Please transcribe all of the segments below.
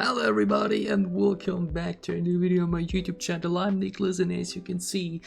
Hello everybody and welcome back to a new video on my YouTube channel. I'm Nicholas, and as you can see,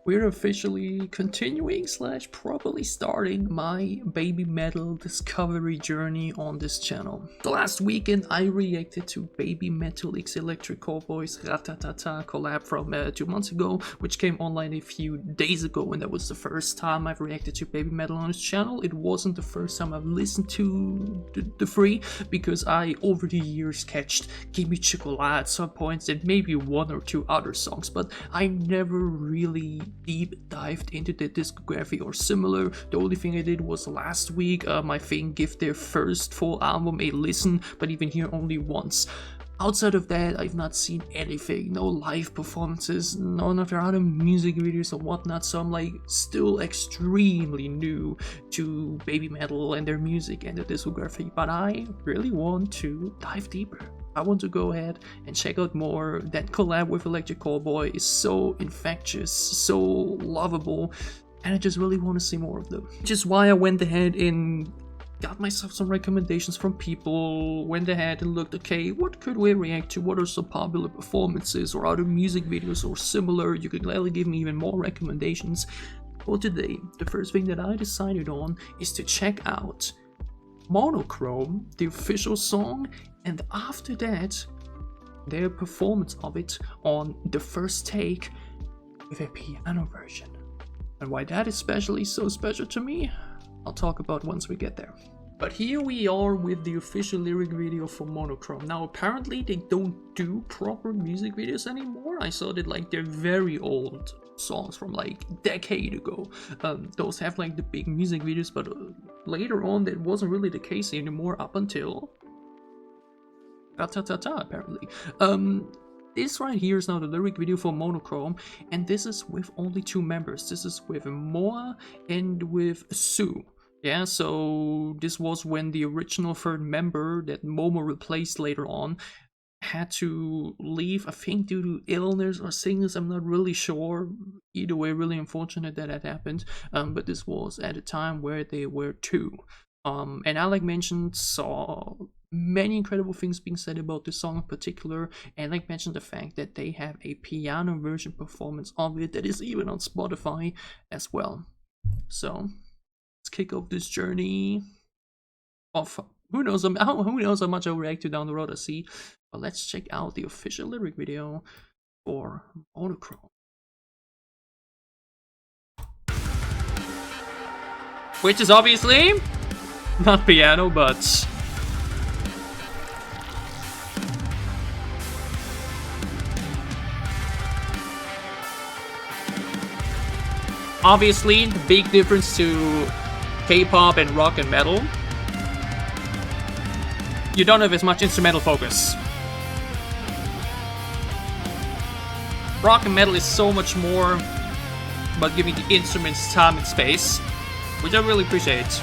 we're officially continuing / properly starting my baby metal discovery journey on this channel. The last weekend I reacted to BABYMETAL X Electric Cowboys Ratatata collab from 2 months ago, which came online a few days ago, and that was the first time I've reacted to BABYMETAL on this channel. It wasn't the first time I've listened to the three, because I over the years catched Gimme Chocolate at some points and maybe 1 or 2 other songs, but I never really deep dived into the discography or similar. The only thing I did was last week, I think, give their first full album a listen, but even here only once. Outside of that, I've not seen anything, no live performances, none of their other music videos or whatnot, so I'm like still extremely new to BABYMETAL and their music and their discography, but I really want to dive deeper. I want to go ahead and check out more. That collab with Electric Callboy is so infectious, so lovable, and I just really want to see more of them. Which is why I went ahead and got myself some recommendations from people, went ahead and looked, okay, what could we react to, what are some popular performances or other music videos or similar. You could gladly give me even more recommendations. For today, the first thing that I decided on is to check out Monochrome, the official song, and after that, their performance of it on the first take with a piano version. And why that is especially so special to me, I'll talk about once we get there. But here we are with the official lyric video for Monochrome. Now apparently they don't do proper music videos anymore. I saw that like they're very old songs from like a decade ago. Those have like the big music videos, but later on that wasn't really the case anymore up until apparently. This right here is now the lyric video for Monochrome, and this is with only 2 members. This is with Moa and with Sue. Yeah, so this was when the original 3rd member that Momo replaced later on had to leave, I think due to illness or sickness, I'm not really sure. Either way, really unfortunate that that happened, but this was at a time where they were 2. And I, like mentioned, saw many incredible things being said about this song in particular, and like mentioned the fact that they have a piano version performance of it that is even on Spotify as well. So let's kick off this journey of who knows how much I'll react to down the road, I see. But let's check out the official lyric video for Monochrome. Which is obviously not piano, but obviously the big difference to K-pop and rock and metal, you don't have as much instrumental focus. Rock and metal is so much more about giving the instruments time and space, which I really appreciate.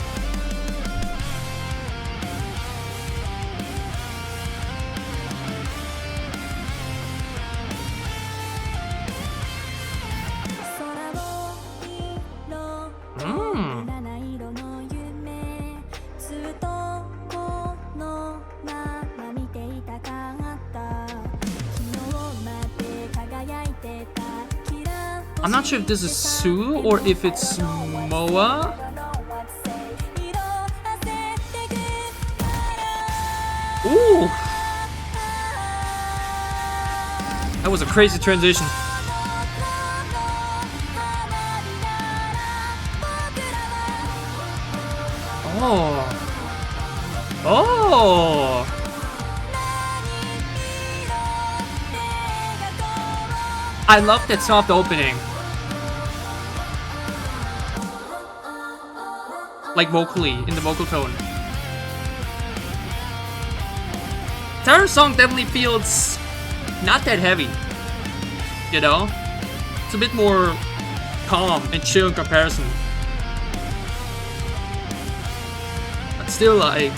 I'm not sure if this is Sue or if it's Moa. Ooh! That was a crazy transition. Oh! Oh! I love that soft opening. Like vocally, in the vocal tone. Entire song definitely feels not that heavy, you know? It's a bit more calm and chill in comparison. But still, like,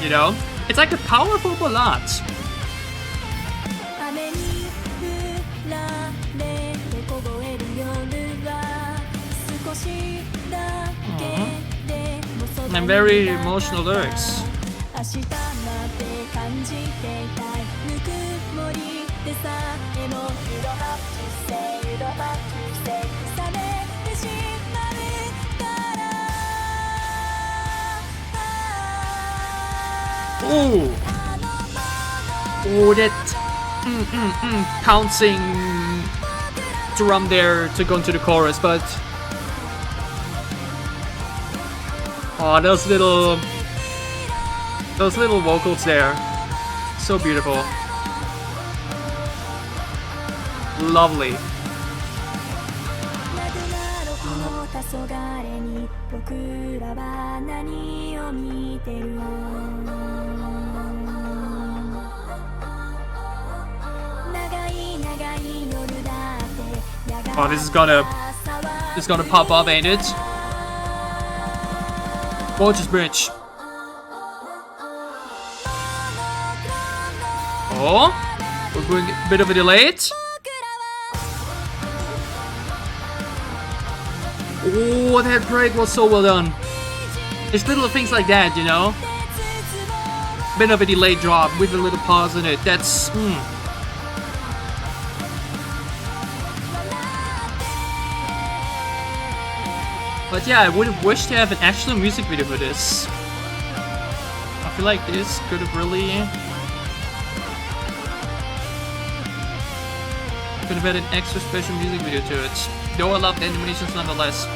you know? It's like a powerful ballad. And very emotional lyrics. Oh, oh, that pouncing drum there to go into the chorus, but oh, those little vocals there, so beautiful, lovely. Oh, this is gonna pop up, ain't it? Gorgeous bridge. Oh, we're going a bit of a delay. Oh, that break was so well done. It's little things like that, you know? Bit of a delayed drop with a little pause in it. That's But yeah, I would have wished to have an actual music video for this. I feel like this could have really had an extra special music video to it. Though I love the animations nonetheless.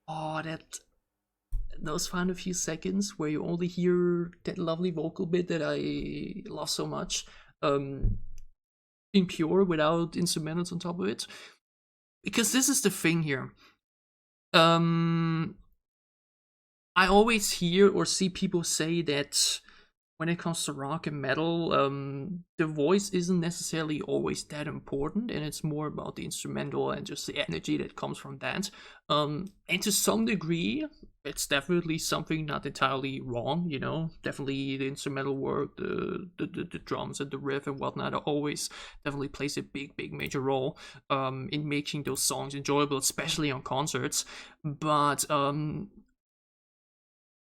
Oh, those final few seconds where you only hear that lovely vocal bit that I love so much. In pure without instrumentals on top of it. Because this is the thing here. I always hear or see people say that when it comes to rock and metal, the voice isn't necessarily always that important, and it's more about the instrumental and just the energy that comes from that. And to some degree, it's definitely something not entirely wrong, you know. Definitely the instrumental work, the drums and the riff and whatnot always definitely plays a big major role in making those songs enjoyable, especially on concerts. But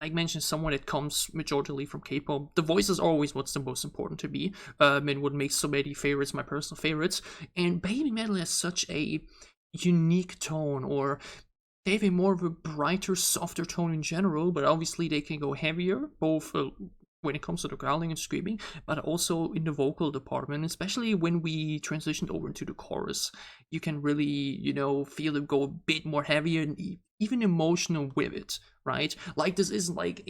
like mentioned, someone that comes majorly from K-pop, the voice is always what's the most important to me, and what makes so many favorites my personal favorites. And BABYMETAL has such a unique tone, or they have a more of a brighter, softer tone in general, but obviously they can go heavier, both when it comes to the growling and screaming, but also in the vocal department, especially when we transitioned over into the chorus. You can really, you know, feel them go a bit more heavier and even emotional with it, right? Like, this isn't like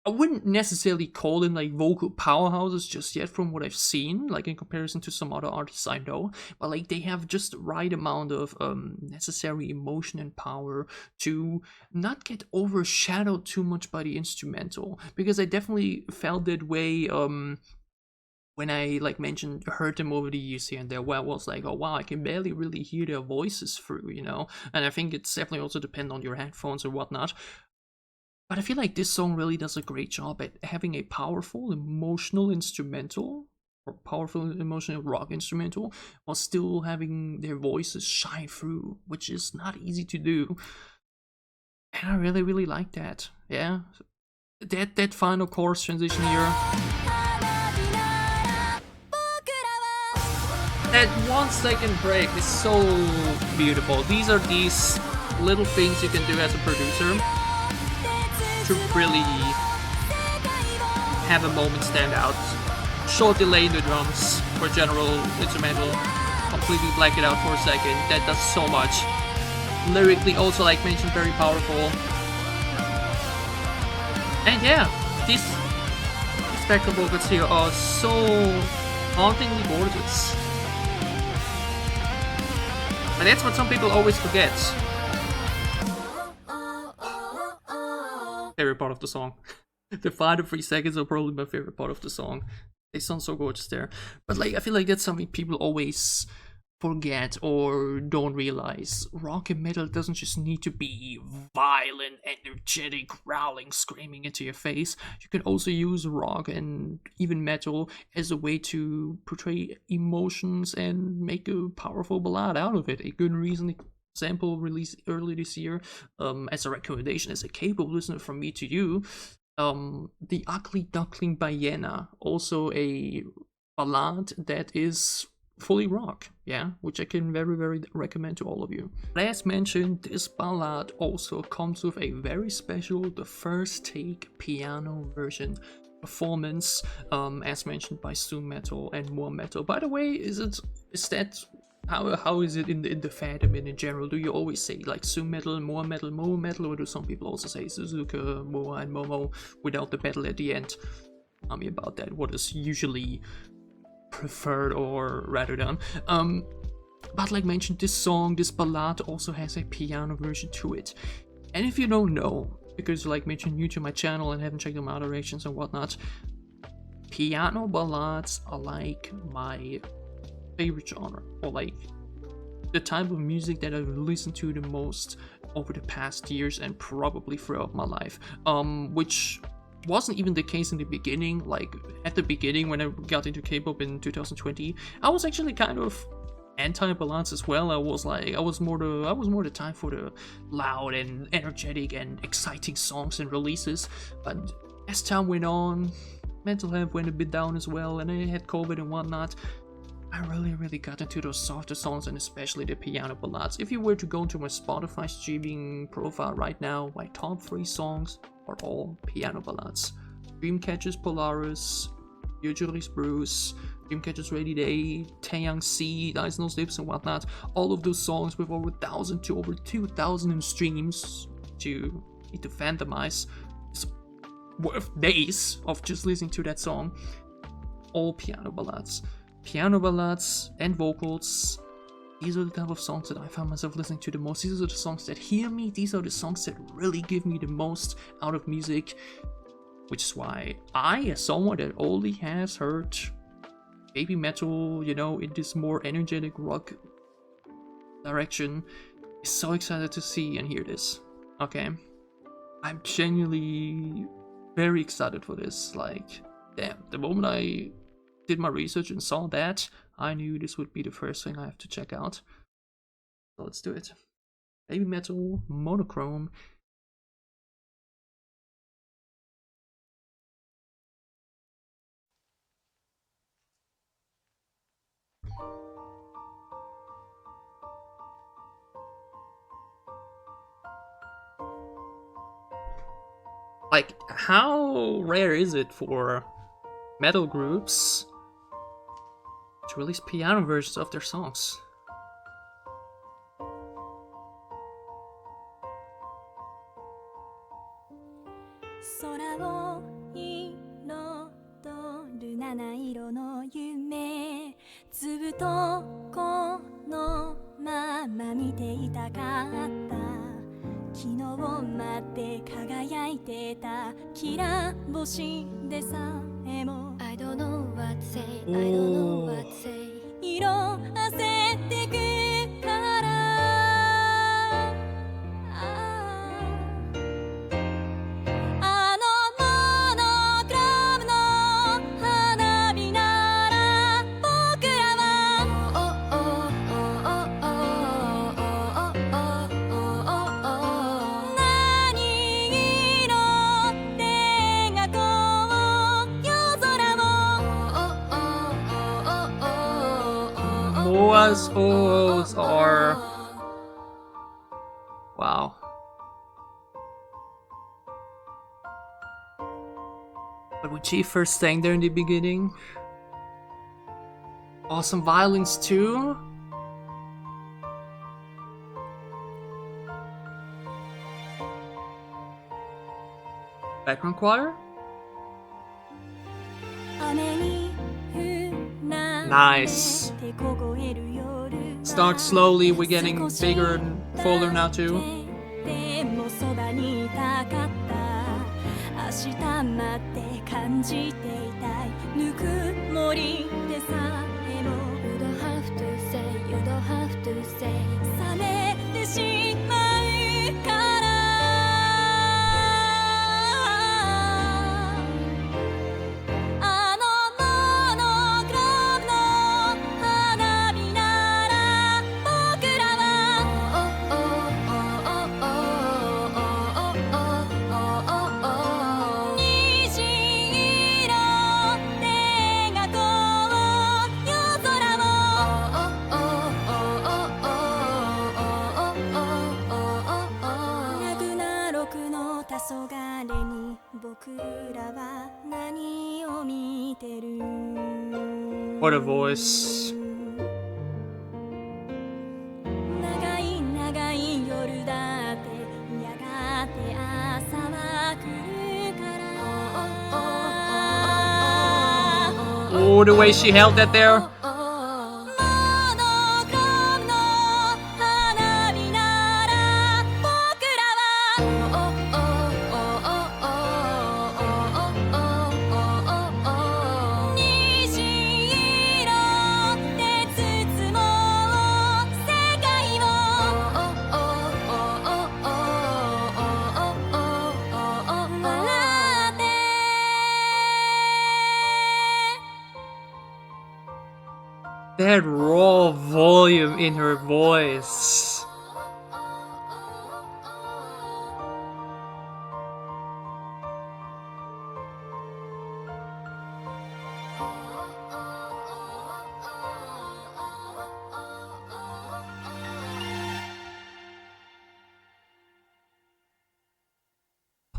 I wouldn't necessarily call them like vocal powerhouses just yet from what I've seen, like in comparison to some other artists I know, but like they have just the right amount of necessary emotion and power to not get overshadowed too much by the instrumental, because I definitely felt that way when I, like mentioned, heard them over the years here and there, where I was like, oh wow, I can barely really hear their voices through, you know. And I think it's definitely also depend on your headphones or whatnot. But I feel like this song really does a great job at having a powerful, emotional instrumental, or powerful, emotional rock instrumental, while still having their voices shine through, which is not easy to do. And I really like that. Yeah, that final chorus transition here. That 1 second break is so beautiful. These are these little things you can do as a producer to really have a moment stand out. Short delay in the drums for general instrumental, completely black it out for a second. That does so much. Lyrically also, like mentioned, very powerful. And yeah, these spectral vocals here are so hauntingly gorgeous. And that's what some people always forget. Favorite part of the song. The final 3 seconds are probably my favorite part of the song. They sound so gorgeous there. But like, I feel like that's something people always forget or don't realize. Rock and metal doesn't just need to be violent, energetic, growling, screaming into your face. You can also use rock and even metal as a way to portray emotions and make a powerful ballad out of it. A good reason sample released early this year, as a recommendation, as a K-pop listener from me to you. The Ugly Duckling by Yena, also a ballad that is fully rock, yeah, which I can very, very recommend to all of you. As mentioned, this ballad also comes with a very special, the first take piano version performance, as mentioned by BABYMETAL and More Metal. By the way, is that how is it in the fandom and in general? Do you always say like BABYMETAL, More Metal, or do some people also say Suzuka, Moa, and Momo without the battle at the end? Tell me about that. What is usually preferred or rather done? But like mentioned, this ballad also has a piano version to it. And if you don't know, because like mentioned, new to my channel and haven't checked out my other reactions and whatnot, piano ballads are like my favorite genre, or like the type of music that I've listened to the most over the past years and probably throughout my life, which wasn't even the case in the beginning. Like at the beginning when I got into K-pop in 2020, I was actually kind of anti-ballads as well. I was more the type for the loud and energetic and exciting songs and releases. But as time went on, mental health went a bit down as well, and I had COVID and whatnot. I really got into those softer songs, and especially the piano ballads. If you were to go into my Spotify streaming profile right now, my top 3 songs are all piano ballads. Dreamcatcher's Polaris, Usually's Bruce, Dreamcatcher's Rainy Day, Taeyang C, Dice No Slips and whatnot. All of those songs with over 1,000 to over 2,000 in streams to need to fandomize. It's worth days of just listening to that song. All piano ballads. Piano ballads and vocals, these are the type of songs that I found myself listening to the most. These are the songs that heal me. These are the songs that really give me the most out of music, which is why I, as someone that only has heard BABYMETAL, you know, in this more energetic rock direction, is so excited to see and hear this. Okay, I'm genuinely very excited for this. Like, damn, the moment I did my research and saw that, I knew this would be the first thing I have to check out. So let's do it. BABYMETAL, Monochrome. Like, how rare is it for metal groups to release piano versions of their songs? I don't know what say, I don't know what say. 色あせてくからあのモノクロームの花火なら僕らは何色で描こう夜空をMoa's O's are... wow. But when she first sang there in the beginning, awesome violins too. Background choir? Nice. Start slowly, we're getting bigger and fuller now too. You don't have to say, you don't have to say. あのモノクロームの花火なら僕らは黄昏に僕らは何を見てる What a voice. 長い長い夜だってやがて朝は来るから Oh, the way she held that there. モノクロームの花火なら僕らは虹色で包もう世界を笑って That raw volume in her voice.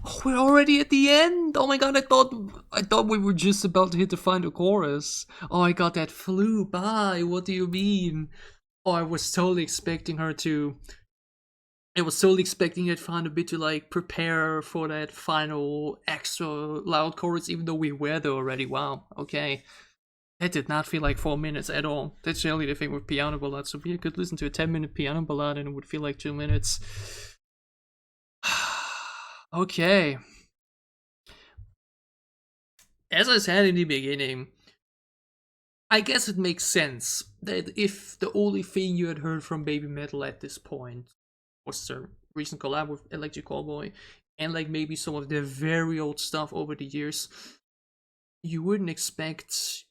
Oh, we're already at the end. Oh my god, I thought we were just about to hit the final chorus. Oh my god, that flew by. What do you mean? Oh, I was totally expecting her to. I was totally expecting that final bit to like prepare for that final extra loud chorus, even though we were there already. Wow, okay. That did not feel like 4 minutes at all. That's generally the thing with piano ballads. So we could listen to a 10-minute piano ballad and it would feel like 2 minutes. Okay. As I said in the beginning, I guess it makes sense that if the only thing you had heard from BABYMETAL at this point was their recent collab with Electric Callboy and like maybe some of their very old stuff over the years, you wouldn't expect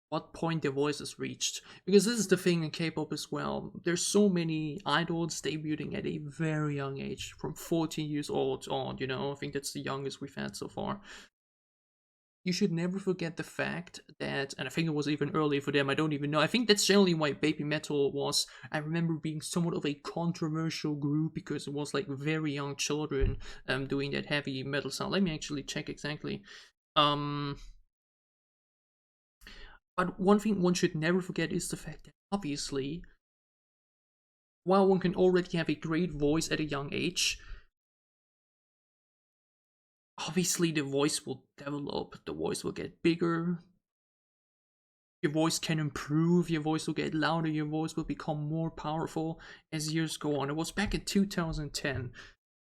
what point their voices reached. Because this is the thing in K-pop as well. There's so many idols debuting at a very young age, from 14 years old on, you know, I think that's the youngest we've had so far. You should never forget the fact that, and I think it was even earlier for them, I don't even know, I think that's generally why BABYMETAL was, I remember being somewhat of a controversial group, because it was like very young children doing that heavy metal sound. Let me actually check exactly. But one thing one should never forget is the fact that obviously, while one can already have a great voice at a young age, obviously the voice will develop, the voice will get bigger, your voice can improve, your voice will get louder, your voice will become more powerful as years go on. It was back in 2010.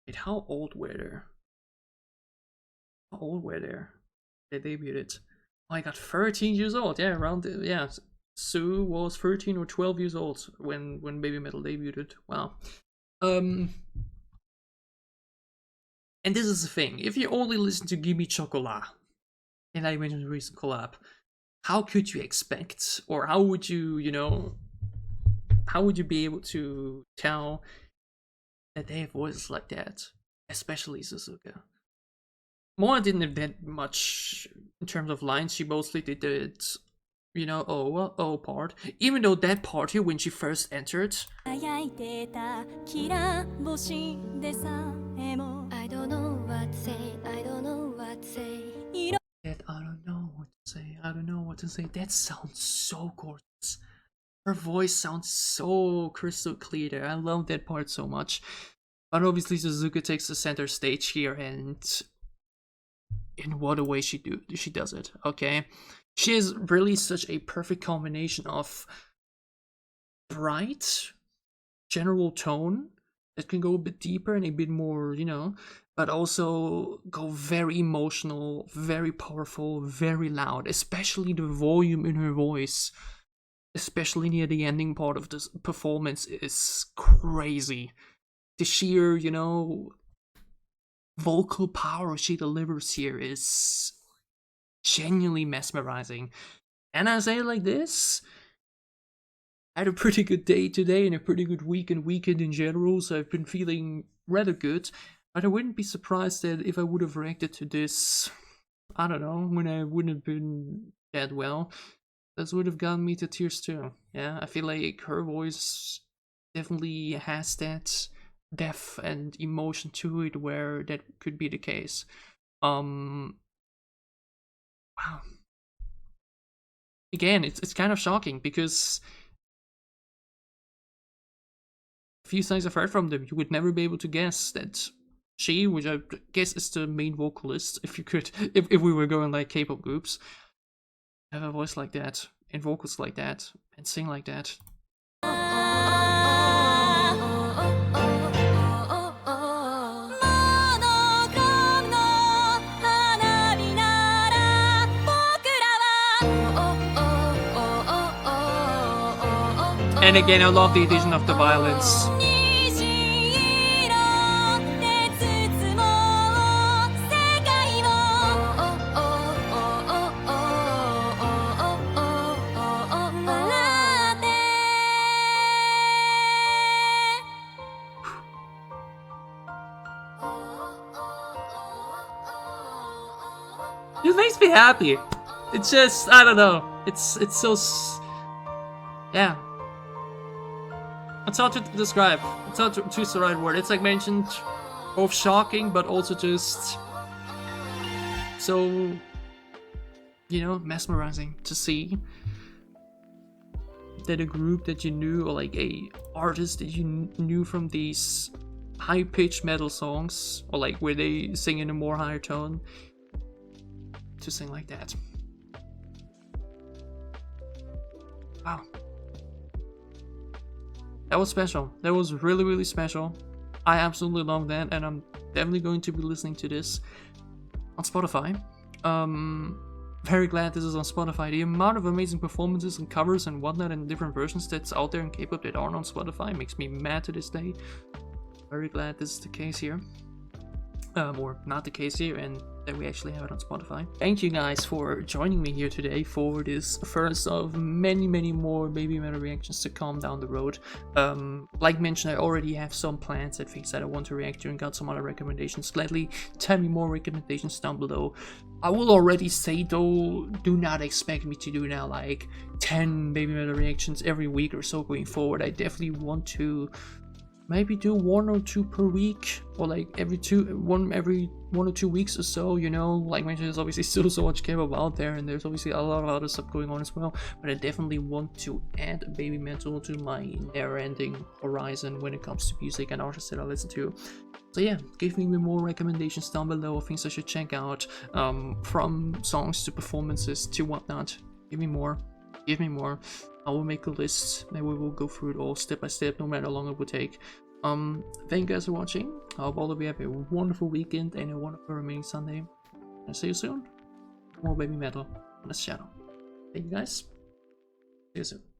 Wait, how old were they? How old were they? They debuted. Oh, I got 13 years old. Yeah, around yeah. Sue was 13 or 12 years old when BABYMETAL debuted. Wow. And this is the thing. If you only listen to Gimme Chocolat, and I mentioned the recent collab, how could you expect, or how would you, you know, how would you be able to tell that they have voices like that, especially Suzuka? Moa didn't have that much in terms of lines. She mostly did the, you know, oh part. Even though that part here, when she first entered, I don't know what to say, I don't know what to say. that I don't know what to say, I don't know what to say. That sounds so gorgeous. Her voice sounds so crystal clear there. I love that part so much. But obviously Suzuka takes the center stage here, and in what a way she does it, okay? She is really such a perfect combination of bright, general tone that can go a bit deeper and a bit more, you know, but also go very emotional, very powerful, very loud, especially the volume in her voice, especially near the ending part of this performance, is crazy. The sheer, you know, vocal power she delivers here is genuinely mesmerizing. And I say it like this, I had a pretty good day today and a pretty good weekend in general, so I've been feeling rather good. But I wouldn't be surprised that if I would have reacted to this, I don't know, when I wouldn't have been that well, this would have gotten me to tears too. Yeah, I feel like her voice definitely has that depth and emotion to it where that could be the case. Wow. Again, it's kind of shocking because a few songs I've heard from them, you would never be able to guess that she, which I guess is the main vocalist, if you could, if we were going like K-pop groups, have a voice like that, and vocals like that, and sing like that. And again, I love the addition of the violins. It makes me happy. It's just, I don't know. It's so, yeah. It's hard to describe. It's hard to choose the right word. It's like mentioned, both shocking, but also just so, you know, mesmerizing to see that a group that you knew, or like a artist that you knew from these high-pitched metal songs, or like where they sing in a more higher tone, to sing like that. Wow. That was special. That was really, really special. I absolutely love that, and I'm definitely going to be listening to this on Spotify. Very glad this is on Spotify. The amount of amazing performances and covers and whatnot and different versions that's out there in K-pop that aren't on Spotify makes me mad to this day. Very glad this is the case here. Or not the case here, and that we actually have it on Spotify. Thank you guys for joining me here today for this first of many, many more BABYMETAL reactions to come down the road. Like mentioned, I already have some plans and things that I want to react to and got some other recommendations. Gladly tell me more recommendations down below. I will already say though, do not expect me to do now like 10 BABYMETAL reactions every week or so going forward. I definitely want to maybe do 1 or 2 per week, or like every 1 or 2 weeks or so, you know. Like mentioned, there's obviously still so much K-pop out there, and there's obviously a lot of other stuff going on as well, but I definitely want to add BABYMETAL to my never-ending horizon when it comes to music and artists that I listen to. So yeah, give me more recommendations down below of things I should check out, from songs to performances to whatnot. Give me more. Give me more. I will make a list, maybe we will go through it all step by step, no matter how long it would take. Thank you guys for watching. I hope all of you have a wonderful weekend and a wonderful remaining Sunday. I'll see you soon. More BABYMETAL on this channel. Thank you guys. See you soon.